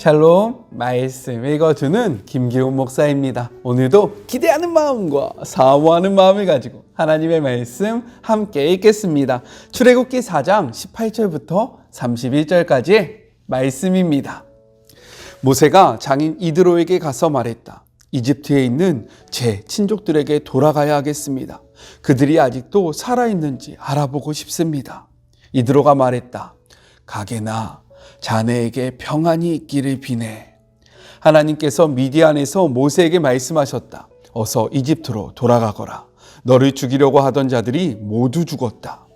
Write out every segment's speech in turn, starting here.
샬롬, 말씀 읽어주는 김기훈 목사입니다. 오늘도 기대하는 마음과 사모하는 마음을 가지고 하나님의 말씀 함께 읽겠습니다. 출애굽기 4장 18절부터 31절까지의 말씀입니다. 모세가 장인 이드로에게 가서 말했다. 이집트에 있는 제 친족들에게 돌아가야 하겠습니다. 그들이 아직도 살아있는지 알아보고 싶습니다. 이드로가 말했다. 가게나 자네에게 평안이 있기를 비네. 하나님께서 미디안에서 모세에게 말씀하셨다. 어서 이집트로 돌아가거라. 너를 죽이려고 하던 자들이 모두 죽었다.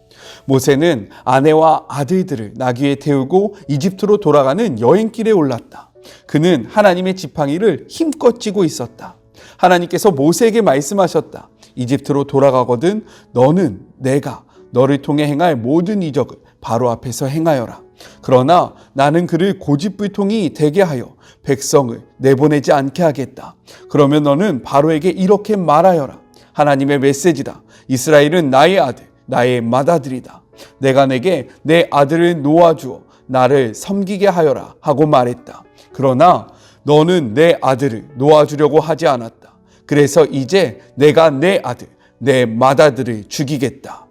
모세는 아내와 아들들을 나귀에 태우고 이집트로 돌아가는 여행길에 올랐다. 그는 하나님의 지팡이를 힘껏 쥐고 있었다. 하나님께서 모세에게 말씀하셨다. 이집트로 돌아가거든 너는 내가 너를 통해 행할 모든 이적을 바로 앞에서 행하여라. 그러나 나는 그를 고집불통이 되게 하여 백성을 내보내지 않게 하겠다. 그러면 너는 바로에게 이렇게 말하여라. 하나님의 메시지다. 이스라엘은 나의 아들, 나의 맏아들이다. 내가 내게 내 아들을 놓아주어 나를 섬기게 하여라 하고 말했다. 그러나 너는 내 아들을 놓아주려고 하지 않았다. 그래서 이제 내가 내 아들, 내 맏아들을 죽이겠다.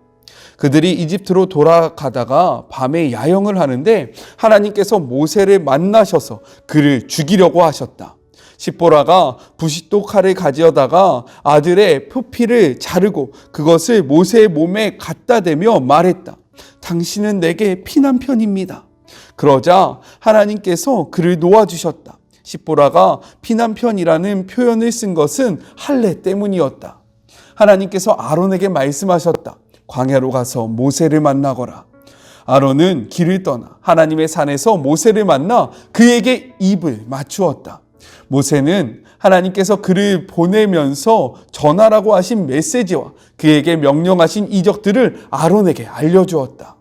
그들이 이집트로 돌아가다가 밤에 야영을 하는데 하나님께서 모세를 만나셔서 그를 죽이려고 하셨다. 십보라가 부싯돌 칼을 가져다가 아들의 표피를 자르고 그것을 모세의 몸에 갖다 대며 말했다. 당신은 내게 피난편입니다. 그러자 하나님께서 그를 놓아주셨다. 십보라가 피난편이라는 표현을 쓴 것은 할례 때문이었다. 하나님께서 아론에게 말씀하셨다. 광야로 가서 모세를 만나거라. 아론은 길을 떠나 하나님의 산에서 모세를 만나 그에게 입을 맞추었다. 모세는 하나님께서 그를 보내면서 전하라고 하신 메시지와 그에게 명령하신 이적들을 아론에게 알려주었다.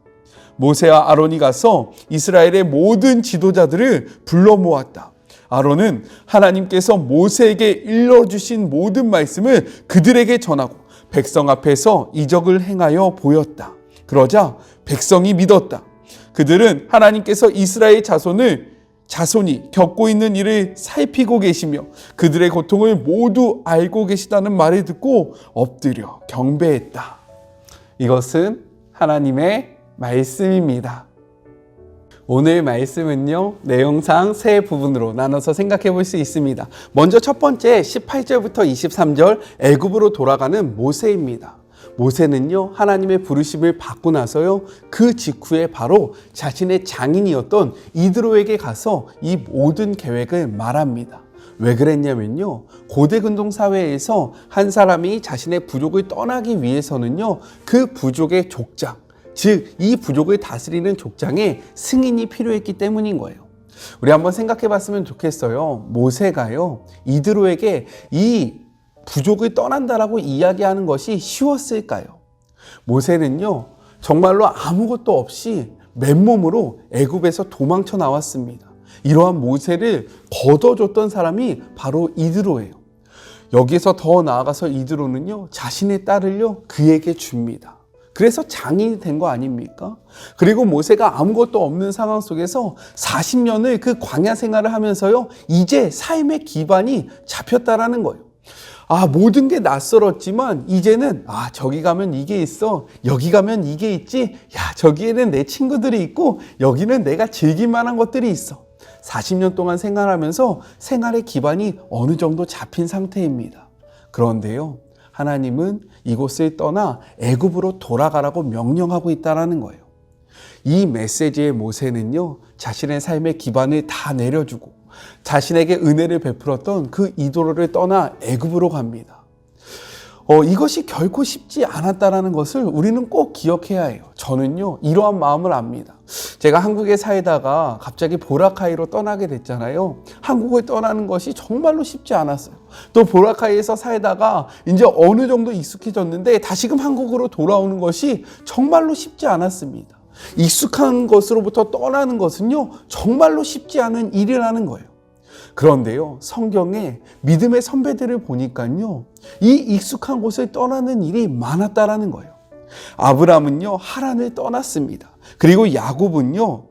모세와 아론이 가서 이스라엘의 모든 지도자들을 불러 모았다. 아론은 하나님께서 모세에게 일러주신 모든 말씀을 그들에게 전하고 백성 앞에서 이적을 행하여 보였다. 그러자 백성이 믿었다. 그들은 하나님께서 이스라엘 자손이 겪고 있는 일을 살피고 계시며 그들의 고통을 모두 알고 계시다는 말을 듣고 엎드려 경배했다. 이것은 하나님의 말씀입니다. 오늘 말씀은요, 내용상 세 부분으로 나눠서 생각해 볼 수 있습니다. 먼저 첫 번째 18절부터 23절 애굽으로 돌아가는 모세입니다. 모세는요, 하나님의 부르심을 받고 나서요, 그 직후에 바로 자신의 장인이었던 이드로에게 가서 이 모든 계획을 말합니다. 왜 그랬냐면요, 고대 근동 사회에서 한 사람이 자신의 부족을 떠나기 위해서는요, 그 부족의 족장, 즉 이 부족을 다스리는 족장에 승인이 필요했기 때문인 거예요. 우리 한번 생각해 봤으면 좋겠어요. 모세가요, 이드로에게 이 부족을 떠난다라고 이야기하는 것이 쉬웠을까요? 모세는요, 정말로 아무것도 없이 맨몸으로 애굽에서 도망쳐 나왔습니다. 이러한 모세를 걷어줬던 사람이 바로 이드로예요. 여기서 더 나아가서 이드로는요, 자신의 딸을요, 그에게 줍니다. 그래서 장인이 된 거 아닙니까? 그리고 모세가 아무것도 없는 상황 속에서 40년을 그 광야 생활을 하면서요, 이제 삶의 기반이 잡혔다라는 거예요. 모든 게 낯설었지만 이제는 저기 가면 이게 있어, 여기 가면 이게 있지, 저기에는 내 친구들이 있고 여기는 내가 즐길 만한 것들이 있어. 40년 동안 생활하면서 생활의 기반이 어느 정도 잡힌 상태입니다. 그런데요, 하나님은 이곳을 떠나 애굽으로 돌아가라고 명령하고 있다는 거예요. 이 메시지의 모세는요, 자신의 삶의 기반을 다 내려주고 자신에게 은혜를 베풀었던 그 이드로를 떠나 애굽으로 갑니다. 이것이 결코 쉽지 않았다는 것을 우리는 꼭 기억해야 해요. 저는요, 이러한 마음을 압니다. 제가 한국에 살다가 갑자기 보라카이로 떠나게 됐잖아요. 한국을 떠나는 것이 정말로 쉽지 않았어요. 또 보라카이에서 살다가 이제 어느 정도 익숙해졌는데 다시금 한국으로 돌아오는 것이 정말로 쉽지 않았습니다. 익숙한 것으로부터 떠나는 것은요, 정말로 쉽지 않은 일이라는 거예요. 그런데요, 성경에 믿음의 선배들을 보니까요, 이 익숙한 곳을 떠나는 일이 많았다라는 거예요. 아브라함은요, 하란을 떠났습니다. 그리고 야곱은요,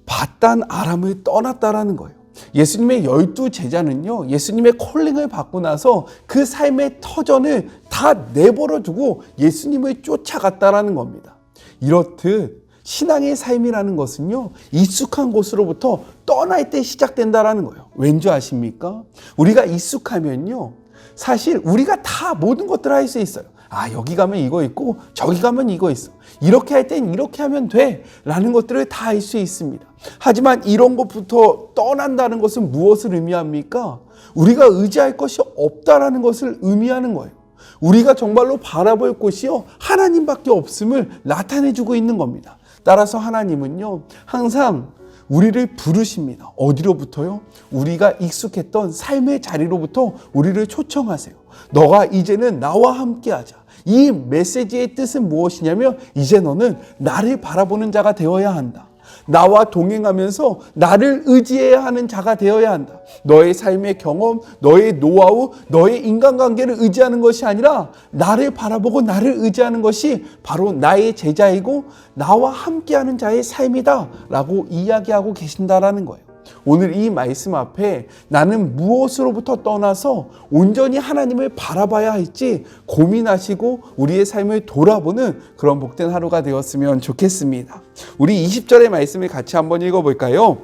바단 아람을 떠났다라는 거예요. 예수님의 12 제자는요, 예수님의 콜링을 받고 나서 그 삶의 터전을 다 내버려 두고 예수님을 쫓아갔다라는 겁니다. 이렇듯 신앙의 삶이라는 것은요, 익숙한 곳으로부터 떠날 때 시작된다라는 거예요. 왠지 아십니까? 우리가 익숙하면요, 사실 우리가 다 모든 것들을 할 수 있어요. 아, 여기 가면 이거 있고 저기 가면 이거 있어. 이렇게 할 땐 이렇게 하면 돼 라는 것들을 다 할 수 있습니다. 하지만 이런 것부터 떠난다는 것은 무엇을 의미합니까? 우리가 의지할 것이 없다라는 것을 의미하는 거예요. 우리가 정말로 바라볼 곳이요, 하나님밖에 없음을 나타내주고 있는 겁니다. 따라서 하나님은요, 항상 우리를 부르십니다. 어디로부터요? 우리가 익숙했던 삶의 자리로부터 우리를 초청하세요. 너가 이제는 나와 함께하자. 이 메시지의 뜻은 무엇이냐면, 이제 너는 나를 바라보는 자가 되어야 한다. 나와 동행하면서 나를 의지해야 하는 자가 되어야 한다. 너의 삶의 경험, 너의 노하우, 너의 인간관계를 의지하는 것이 아니라 나를 바라보고 나를 의지하는 것이 바로 나의 제자이고 나와 함께하는 자의 삶이다 라고 이야기하고 계신다라는 거예요. 오늘 이 말씀 앞에 나는 무엇으로부터 떠나서 온전히 하나님을 바라봐야 할지 고민하시고 우리의 삶을 돌아보는 그런 복된 하루가 되었으면 좋겠습니다. 우리 20절의 말씀을 같이 한번 읽어볼까요?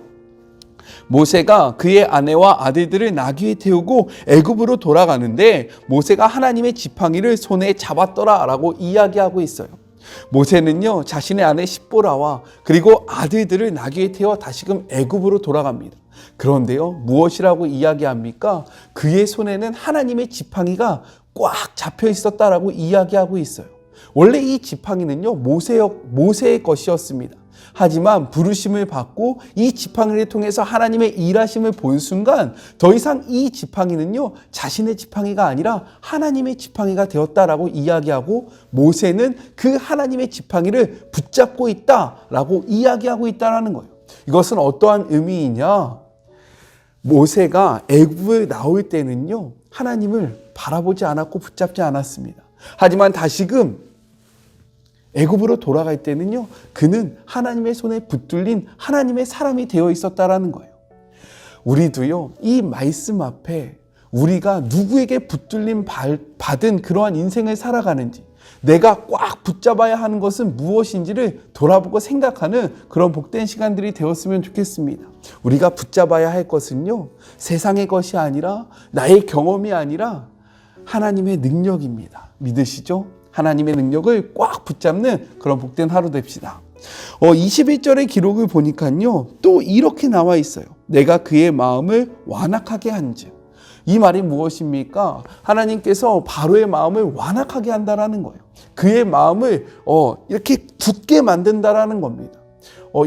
모세가 그의 아내와 아들들을 나귀에 태우고 애굽으로 돌아가는데 모세가 하나님의 지팡이를 손에 잡았더라 라고 이야기하고 있어요. 모세는요, 자신의 아내 십보라와 그리고 아들들을 나귀에 태워 다시금 애굽으로 돌아갑니다. 그런데요, 무엇이라고 이야기합니까? 그의 손에는 하나님의 지팡이가 꽉 잡혀 있었다라고 이야기하고 있어요. 원래 이 지팡이는요, 모세의 것이었습니다. 하지만 부르심을 받고 이 지팡이를 통해서 하나님의 일하심을 본 순간 더 이상 이 지팡이는요, 자신의 지팡이가 아니라 하나님의 지팡이가 되었다라고 이야기하고, 모세는 그 하나님의 지팡이를 붙잡고 있다라고 이야기하고 있다라는 거예요. 이것은 어떠한 의미이냐? 모세가 애굽을 나올 때는요, 하나님을 바라보지 않았고 붙잡지 않았습니다. 하지만 다시금 애굽으로 돌아갈 때는요, 그는 하나님의 손에 붙들린 하나님의 사람이 되어 있었다라는 거예요. 우리도요, 이 말씀 앞에 우리가 누구에게 붙들림 받은 그러한 인생을 살아가는지, 내가 꽉 붙잡아야 하는 것은 무엇인지를 돌아보고 생각하는 그런 복된 시간들이 되었으면 좋겠습니다. 우리가 붙잡아야 할 것은요, 세상의 것이 아니라, 나의 경험이 아니라 하나님의 능력입니다. 믿으시죠? 하나님의 능력을 꽉 붙잡는 그런 복된 하루 됩시다. 21절의 기록을 보니까요, 또 이렇게 나와 있어요. 내가 그의 마음을 완악하게 한즉. 이 말이 무엇입니까? 하나님께서 바로의 마음을 완악하게 한다라는 거예요. 그의 마음을 이렇게 굳게 만든다라는 겁니다.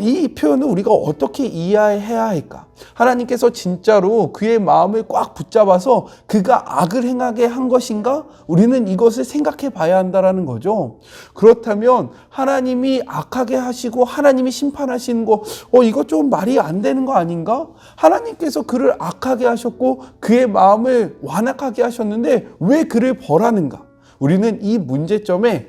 이 표현을 우리가 어떻게 이해해야 할까? 하나님께서 진짜로 그의 마음을 꽉 붙잡아서 그가 악을 행하게 한 것인가? 우리는 이것을 생각해 봐야 한다는 거죠. 그렇다면 하나님이 악하게 하시고 하나님이 심판하시는 거, 이거 좀 말이 안 되는 거 아닌가? 하나님께서 그를 악하게 하셨고 그의 마음을 완악하게 하셨는데 왜 그를 벌하는가? 우리는 이 문제점에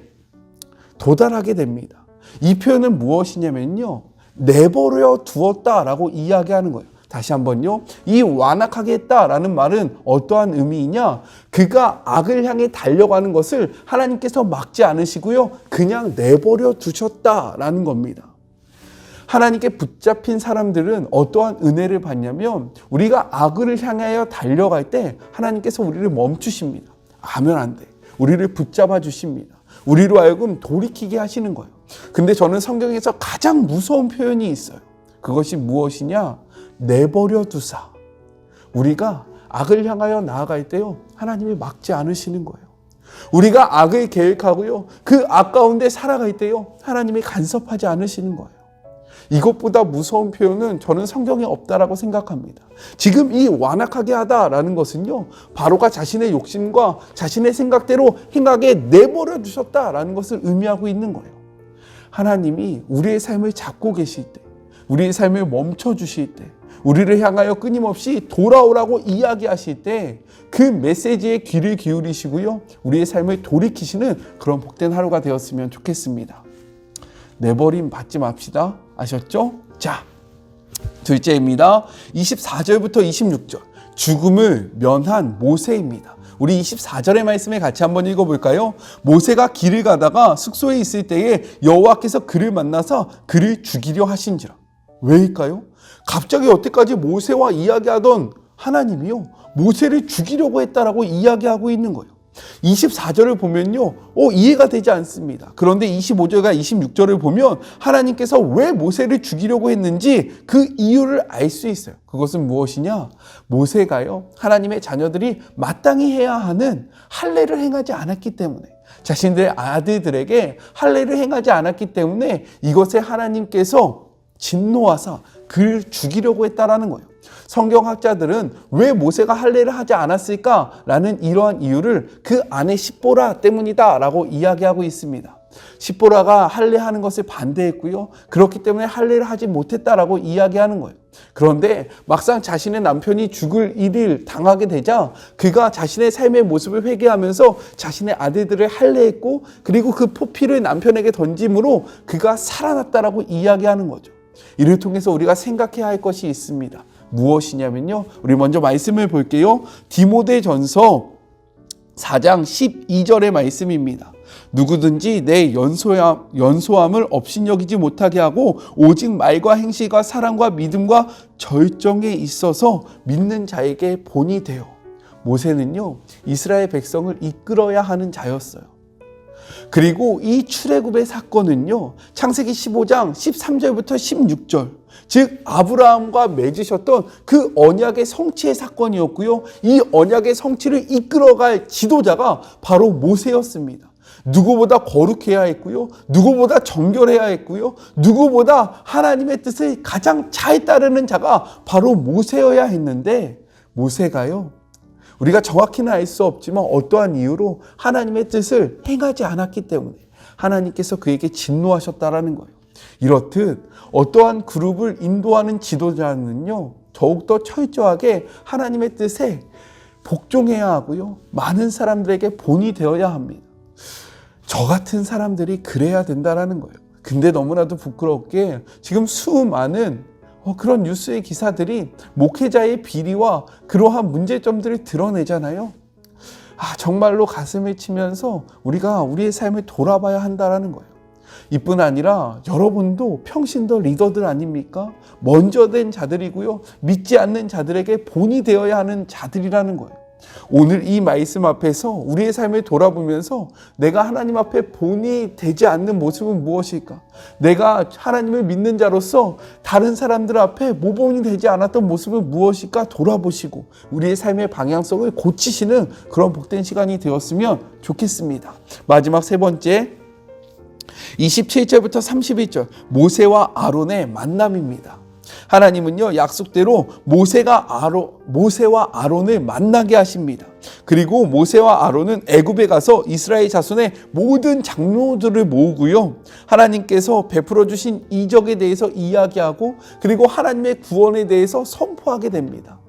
도달하게 됩니다. 이 표현은 무엇이냐면요, 내버려 두었다라고 이야기하는 거예요. 다시 한번요, 이 완악하게 했다라는 말은 어떠한 의미이냐? 그가 악을 향해 달려가는 것을 하나님께서 막지 않으시고요, 그냥 내버려 두셨다라는 겁니다. 하나님께 붙잡힌 사람들은 어떠한 은혜를 받냐면, 우리가 악을 향하여 달려갈 때 하나님께서 우리를 멈추십니다. 가면 안 돼. 우리를 붙잡아 주십니다. 우리로 하여금 돌이키게 하시는 거예요. 근데 저는 성경에서 가장 무서운 표현이 있어요. 그것이 무엇이냐? 내버려 두사. 우리가 악을 향하여 나아갈 때요, 하나님이 막지 않으시는 거예요. 우리가 악을 계획하고요, 그 악 가운데 살아갈 때요, 하나님이 간섭하지 않으시는 거예요. 이것보다 무서운 표현은 저는 성경에 없다라고 생각합니다. 지금 이 완악하게 하다라는 것은요, 바로가 자신의 욕심과 자신의 생각대로 행하게 내버려 두셨다라는 것을 의미하고 있는 거예요. 하나님이 우리의 삶을 잡고 계실 때, 우리의 삶을 멈춰 주실 때, 우리를 향하여 끊임없이 돌아오라고 이야기하실 때 그 메시지에 귀를 기울이시고요, 우리의 삶을 돌이키시는 그런 복된 하루가 되었으면 좋겠습니다. 내버림 받지 맙시다. 아셨죠? 자, 둘째입니다. 24절부터 26절. 죽음을 면한 모세입니다. 우리 24절의 말씀에 같이 한번 읽어볼까요? 모세가 길을 가다가 숙소에 있을 때에 여호와께서 그를 만나서 그를 죽이려 하신지라. 왜일까요? 갑자기 여태까지 모세와 이야기하던 하나님이요, 모세를 죽이려고 했다라고 이야기하고 있는 거예요. 24절을 보면요, 이해가 되지 않습니다. 그런데 25절과 26절을 보면 하나님께서 왜 모세를 죽이려고 했는지 그 이유를 알 수 있어요. 그것은 무엇이냐? 모세가요, 하나님의 자녀들이 마땅히 해야 하는 할례를 행하지 않았기 때문에, 자신들의 아들들에게 할례를 행하지 않았기 때문에 이것에 하나님께서 진노하사 그를 죽이려고 했다라는 거예요. 성경학자들은 왜 모세가 할례를 하지 않았을까라는 이러한 이유를 그 아내 십보라 때문이다라고 이야기하고 있습니다. 십보라가 할례하는 것을 반대했고요, 그렇기 때문에 할례를 하지 못했다라고 이야기하는 거예요. 그런데 막상 자신의 남편이 죽을 일을 당하게 되자 그가 자신의 삶의 모습을 회개하면서 자신의 아들들을 할례했고, 그리고 그 포피를 남편에게 던짐으로 그가 살아났다라고 이야기하는 거죠. 이를 통해서 우리가 생각해야 할 것이 있습니다. 무엇이냐면요, 우리 먼저 말씀을 볼게요. 디모데전서 4장 12절의 말씀입니다. 누구든지 내 연소함을 업신여기지 못하게 하고 오직 말과 행실과 사랑과 믿음과 절정에 있어서 믿는 자에게 본이 되어. 모세는요, 이스라엘 백성을 이끌어야 하는 자였어요. 그리고 이 출애굽의 사건은요, 창세기 15장 13절부터 16절, 즉 아브라함과 맺으셨던 그 언약의 성취의 사건이었고요, 이 언약의 성취를 이끌어갈 지도자가 바로 모세였습니다. 누구보다 거룩해야 했고요, 누구보다 정결해야 했고요, 누구보다 하나님의 뜻을 가장 잘 따르는 자가 바로 모세여야 했는데, 모세가요, 우리가 정확히는 알 수 없지만 어떠한 이유로 하나님의 뜻을 행하지 않았기 때문에 하나님께서 그에게 진노하셨다라는 거예요. 이렇듯 어떠한 그룹을 인도하는 지도자는요, 더욱더 철저하게 하나님의 뜻에 복종해야 하고요, 많은 사람들에게 본이 되어야 합니다. 저 같은 사람들이 그래야 된다라는 거예요. 근데 너무나도 부끄럽게 지금 수많은 그런 뉴스의 기사들이 목회자의 비리와 그러한 문제점들을 드러내잖아요. 정말로 가슴을 치면서 우리가 우리의 삶을 돌아봐야 한다는 거예요. 이뿐 아니라 여러분도 평신도 리더들 아닙니까? 먼저 된 자들이고요, 믿지 않는 자들에게 본이 되어야 하는 자들이라는 거예요. 오늘 이 말씀 앞에서 우리의 삶을 돌아보면서 내가 하나님 앞에 본이 되지 않는 모습은 무엇일까? 내가 하나님을 믿는 자로서 다른 사람들 앞에 모범이 되지 않았던 모습은 무엇일까 돌아보시고 우리의 삶의 방향성을 고치시는 그런 복된 시간이 되었으면 좋겠습니다. 마지막 세 번째, 27절부터 31절, 모세와 아론의 만남입니다. 하나님은요, 약속대로 모세와 아론을 만나게 하십니다. 그리고 모세와 아론은 애굽에 가서 이스라엘 자손의 모든 장로들을 모으고요, 하나님께서 베풀어 주신 이적에 대해서 이야기하고, 그리고 하나님의 구원에 대해서 선포하게 됩니다.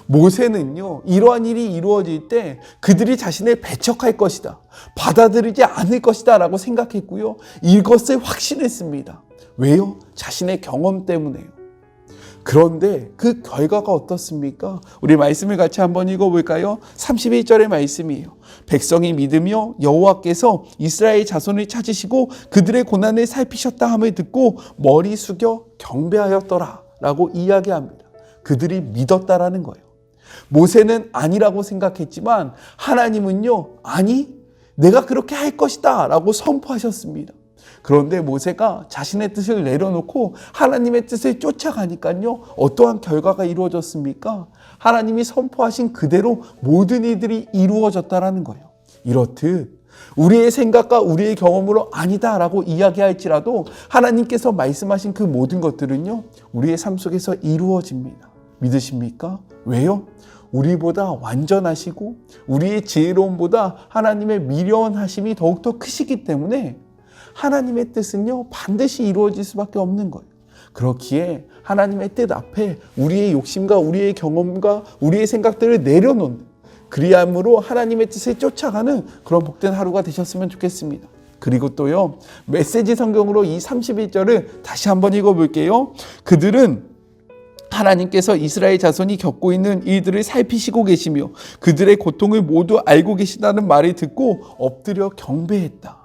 모세는요, 이러한 일이 이루어질 때 그들이 자신을 배척할 것이다, 받아들이지 않을 것이다 라고 생각했고요, 이것을 확신했습니다. 왜요? 자신의 경험 때문에요. 그런데 그 결과가 어떻습니까? 우리 말씀을 같이 한번 읽어볼까요? 31절의 말씀이에요. 백성이 믿으며 여호와께서 이스라엘 자손을 찾으시고 그들의 고난을 살피셨다 함을 듣고 머리 숙여 경배하였더라 라고 이야기합니다. 그들이 믿었다라는 거예요. 모세는 아니라고 생각했지만 하나님은요, 아니, 내가 그렇게 할 것이다 라고 선포하셨습니다. 그런데 모세가 자신의 뜻을 내려놓고 하나님의 뜻을 쫓아가니까요, 어떠한 결과가 이루어졌습니까? 하나님이 선포하신 그대로 모든 일들이 이루어졌다라는 거예요. 이렇듯 우리의 생각과 우리의 경험으로 아니다라고 이야기할지라도 하나님께서 말씀하신 그 모든 것들은요, 우리의 삶 속에서 이루어집니다. 믿으십니까? 왜요? 우리보다 완전하시고 우리의 지혜로움보다 하나님의 미련하심이 더욱더 크시기 때문에 하나님의 뜻은요, 반드시 이루어질 수밖에 없는 거예요. 그렇기에 하나님의 뜻 앞에 우리의 욕심과 우리의 경험과 우리의 생각들을 내려놓는, 그리함으로 하나님의 뜻을 쫓아가는 그런 복된 하루가 되셨으면 좋겠습니다. 그리고 또요, 메시지 성경으로 이 31절을 다시 한번 읽어볼게요. 그들은 하나님께서 이스라엘 자손이 겪고 있는 일들을 살피시고 계시며 그들의 고통을 모두 알고 계시다는 말을 듣고 엎드려 경배했다.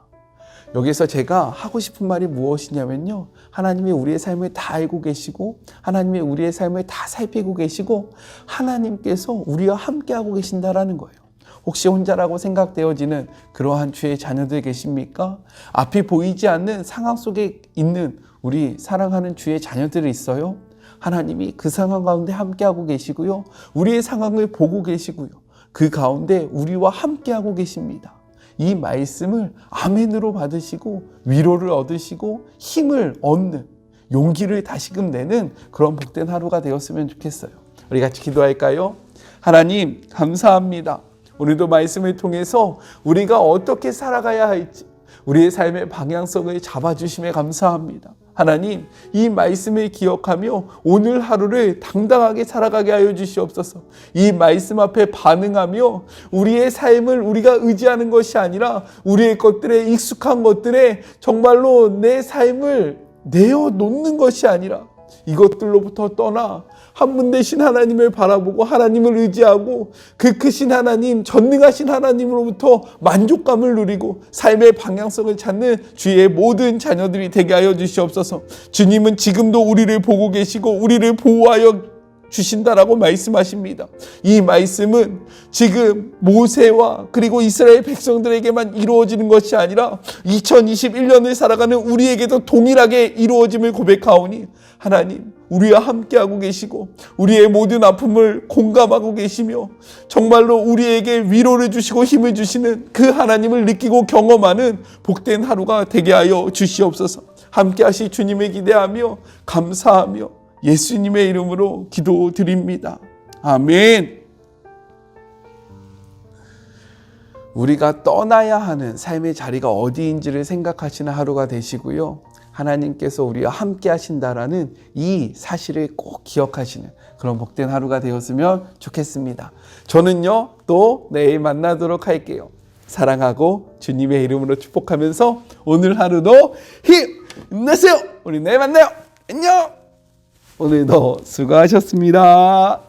여기서 제가 하고 싶은 말이 무엇이냐면요, 하나님이 우리의 삶을 다 알고 계시고 하나님이 우리의 삶을 다 살피고 계시고 하나님께서 우리와 함께하고 계신다라는 거예요. 혹시 혼자라고 생각되어지는 그러한 주의 자녀들 계십니까? 앞이 보이지 않는 상황 속에 있는 우리 사랑하는 주의 자녀들이 있어요. 하나님이 그 상황 가운데 함께하고 계시고요, 우리의 상황을 보고 계시고요, 그 가운데 우리와 함께하고 계십니다. 이 말씀을 아멘으로 받으시고 위로를 얻으시고 힘을 얻는, 용기를 다시금 내는 그런 복된 하루가 되었으면 좋겠어요. 우리 같이 기도할까요? 하나님 감사합니다. 오늘도 말씀을 통해서 우리가 어떻게 살아가야 할지 우리의 삶의 방향성을 잡아주심에 감사합니다. 하나님, 이 말씀을 기억하며 오늘 하루를 당당하게 살아가게 하여 주시옵소서. 이 말씀 앞에 반응하며 우리의 삶을 우리가 의지하는 것이 아니라 우리의 것들에, 익숙한 것들에 정말로 내 삶을 내어놓는 것이 아니라 이것들로부터 떠나 한 분 되신 하나님을 바라보고 하나님을 의지하고 그 크신 하나님, 전능하신 하나님으로부터 만족감을 누리고 삶의 방향성을 찾는 주의 모든 자녀들이 되게 하여 주시옵소서. 주님은 지금도 우리를 보고 계시고 우리를 보호하여 주신다라고 말씀하십니다. 이 말씀은 지금 모세와 그리고 이스라엘 백성들에게만 이루어지는 것이 아니라 2021년을 살아가는 우리에게도 동일하게 이루어짐을 고백하오니 하나님, 우리와 함께하고 계시고 우리의 모든 아픔을 공감하고 계시며 정말로 우리에게 위로를 주시고 힘을 주시는 그 하나님을 느끼고 경험하는 복된 하루가 되게 하여 주시옵소서. 함께하실 주님을 기대하며 감사하며 예수님의 이름으로 기도드립니다. 아멘. 우리가 떠나야 하는 삶의 자리가 어디인지를 생각하시는 하루가 되시고요, 하나님께서 우리와 함께 하신다라는 이 사실을 꼭 기억하시는 그런 복된 하루가 되었으면 좋겠습니다. 저는요, 또 내일 만나도록 할게요. 사랑하고 주님의 이름으로 축복하면서 오늘 하루도 힘내세요. 우리 내일 만나요. 안녕. 오늘도 수고하셨습니다.